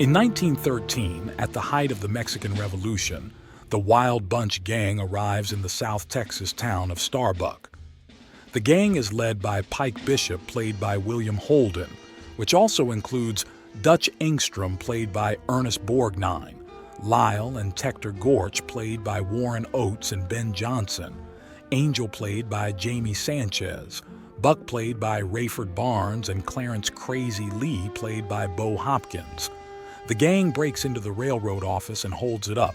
In 1913, at the height of the Mexican Revolution, the Wild Bunch gang arrives in the South Texas town of Starbuck. The gang is led by Pike Bishop, played by William Holden, which also includes Dutch Engstrom, played by Ernest Borgnine, Lyle and Tector Gorch, played by Warren Oates and Ben Johnson, Angel, played by Jamie Sanchez, Buck, played by Rayford Barnes, and Clarence Crazy Lee, played by Bo Hopkins. The gang breaks into the railroad office and holds it up,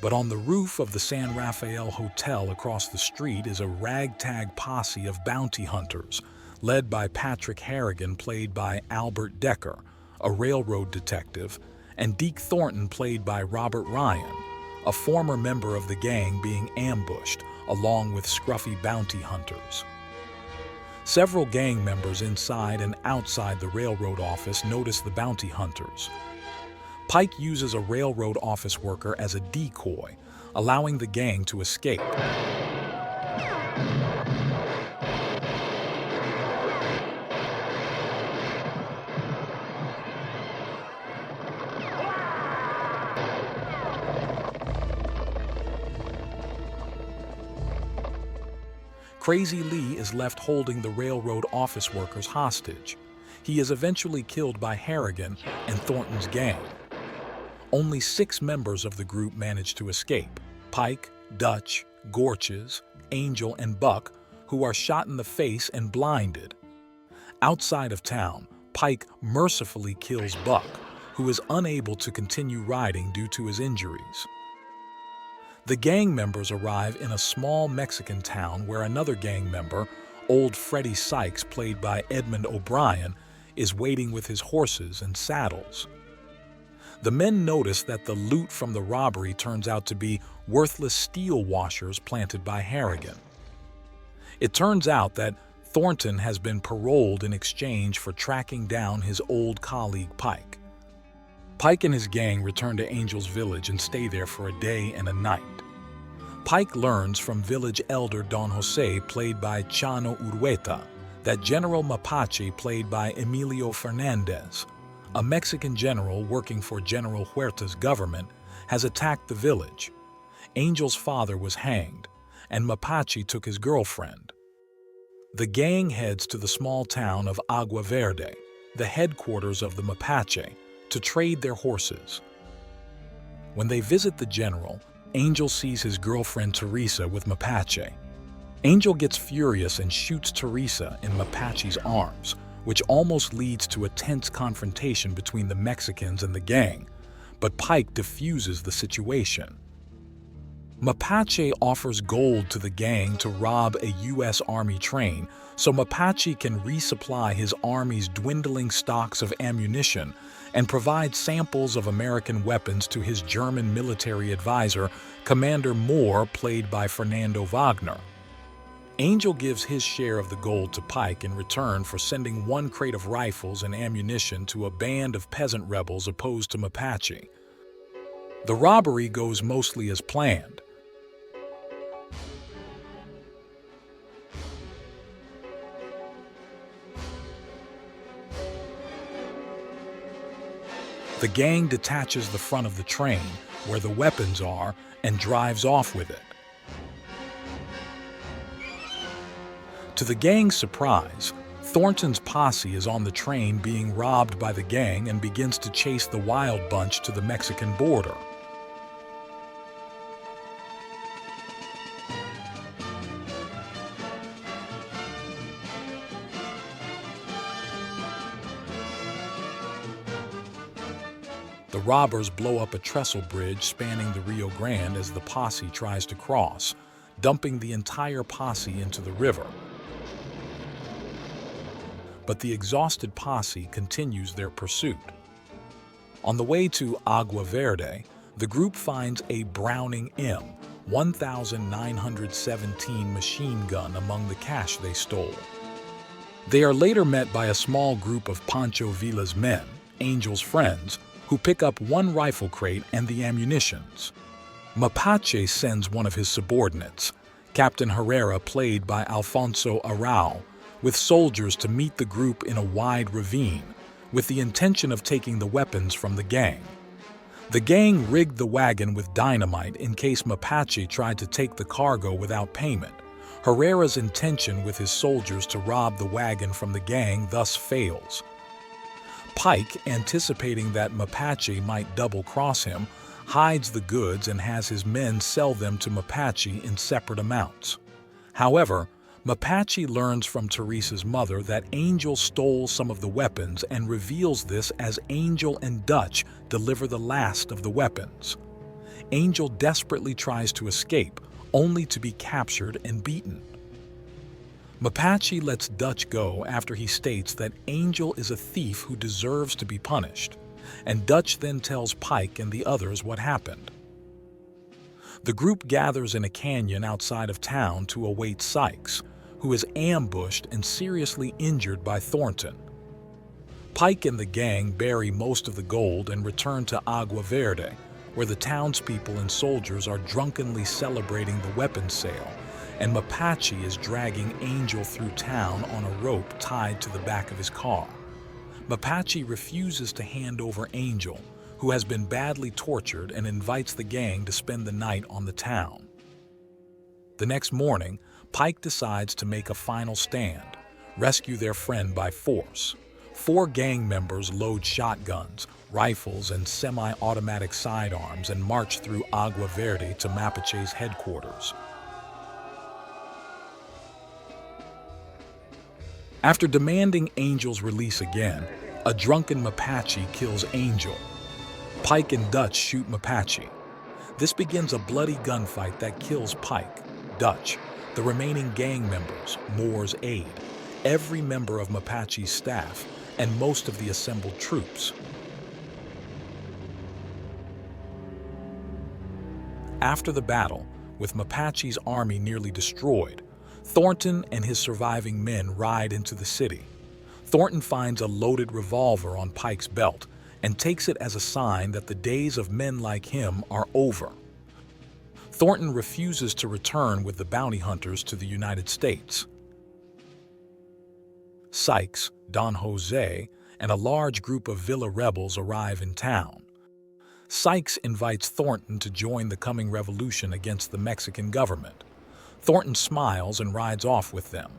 but on the roof of the San Rafael Hotel across the street is a ragtag posse of bounty hunters, led by Patrick Harrigan, played by Albert Decker, a railroad detective, and Deke Thornton, played by Robert Ryan, a former member of the gang being ambushed, along with scruffy bounty hunters. Several gang members inside and outside the railroad office notice the bounty hunters. Pike uses a railroad office worker as a decoy, allowing the gang to escape. Crazy Lee is left holding the railroad office workers hostage. He is eventually killed by Harrigan and Thornton's gang. Only 6 members of the group manage to escape: Pike, Dutch, Gorches, Angel, and Buck, who are shot in the face and blinded. Outside of town, Pike mercifully kills Buck, who is unable to continue riding due to his injuries. The gang members arrive in a small Mexican town where another gang member, Old Freddie Sykes, played by Edmund O'Brien, is waiting with his horses and saddles. The men notice that the loot from the robbery turns out to be worthless steel washers planted by Harrigan. It turns out that Thornton has been paroled in exchange for tracking down his old colleague Pike. Pike and his gang return to Angel's village and stay there for a day and a night. Pike learns from village elder Don Jose, played by Chano Urrueta, that General Mapache, played by Emilio Fernandez, a Mexican general working for General Huerta's government, has attacked the village. Angel's father was hanged, and Mapache took his girlfriend. The gang heads to the small town of Agua Verde, the headquarters of the Mapache, to trade their horses. When they visit the general, Angel sees his girlfriend Teresa with Mapache. Angel gets furious and shoots Teresa in Mapache's arms, which almost leads to a tense confrontation between the Mexicans and the gang, but Pike diffuses the situation. Mapache offers gold to the gang to rob a U.S. Army train so Mapache can resupply his army's dwindling stocks of ammunition and provide samples of American weapons to his German military advisor, Commander Moore, played by Fernando Wagner. Angel gives his share of the gold to Pike in return for sending 1 crate of rifles and ammunition to a band of peasant rebels opposed to Mapache. The robbery goes mostly as planned. The gang detaches the front of the train, where the weapons are, and drives off with it. To the gang's surprise, Thornton's posse is on the train being robbed by the gang and begins to chase the Wild Bunch to the Mexican border. The robbers blow up a trestle bridge spanning the Rio Grande as the posse tries to cross, dumping the entire posse into the river. But the exhausted posse continues their pursuit. On the way to Agua Verde, the group finds a Browning M 1917 machine gun among the cash they stole. They are later met by a small group of Pancho Villa's men, Angel's friends, who pick up 1 rifle crate and the ammunitions. Mapache sends one of his subordinates, Captain Herrera, played by Alfonso Arau, with soldiers to meet the group in a wide ravine, with the intention of taking the weapons from the gang. The gang rigged the wagon with dynamite in case Mapache tried to take the cargo without payment. Herrera's intention with his soldiers to rob the wagon from the gang thus fails. Pike, anticipating that Mapache might double-cross him, hides the goods and has his men sell them to Mapache in separate amounts. However, Mapache learns from Teresa's mother that Angel stole some of the weapons and reveals this as Angel and Dutch deliver the last of the weapons. Angel desperately tries to escape, only to be captured and beaten. Mapache lets Dutch go after he states that Angel is a thief who deserves to be punished, and Dutch then tells Pike and the others what happened. The group gathers in a canyon outside of town to await Sykes, who is ambushed and seriously injured by Thornton. Pike and the gang bury most of the gold and return to Agua Verde, where the townspeople and soldiers are drunkenly celebrating the weapons sale, and Mapache is dragging Angel through town on a rope tied to the back of his car. Mapache refuses to hand over Angel, who has been badly tortured, and invites the gang to spend the night on the town. The next morning, Pike decides to make a final stand, rescue their friend by force. 4 gang members load shotguns, rifles, and semi-automatic sidearms and march through Agua Verde to Mapache's headquarters. After demanding Angel's release again, a drunken Mapache kills Angel. Pike and Dutch shoot Mapache. This begins a bloody gunfight that kills Pike, Dutch, the remaining gang members, Moore's aide, every member of Mapache's staff, and most of the assembled troops. After the battle, with Mapache's army nearly destroyed, Thornton and his surviving men ride into the city. Thornton finds a loaded revolver on Pike's belt and takes it as a sign that the days of men like him are over. Thornton refuses to return with the bounty hunters to the United States. Sykes, Don Jose, and a large group of Villa rebels arrive in town. Sykes invites Thornton to join the coming revolution against the Mexican government. Thornton smiles and rides off with them.